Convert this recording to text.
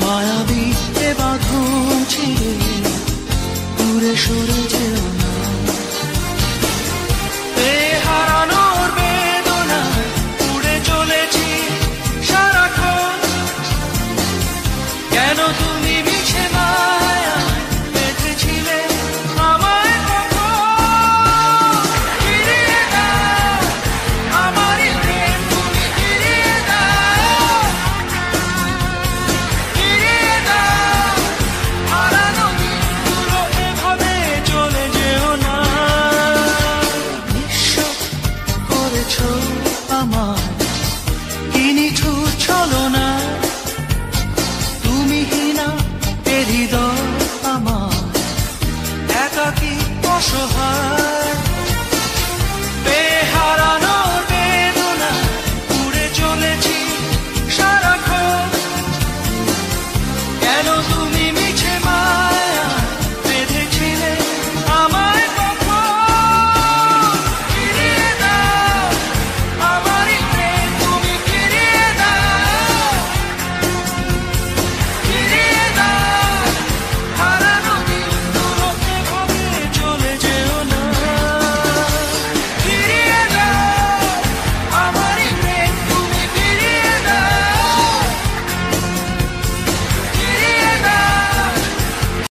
মায়াবী এ বাঁধন ছিঁড়ে দূরে সরে যেও না। হারানোর বেদনায় উড়ে চলেছি সারাক্ষণ, কেন তুমি মিছে মায়া বেঁধেছিলে আমায় কখন? ফিরিয়ে দাও আমারই প্রেম, তুমি ফিরিয়ে দাও, ফিরিয়ে দাও হারানো দিনগুলো, এভাবে চলে যেও না। নিঃস্ব করেছো আমায় কি নিঠুর ছলনা, তুমিহীনা এ হৃদয় আমার একাকী অসহায়। হারানোর বেদনা উড়ে চলেছি সারাক্ষণ, কেন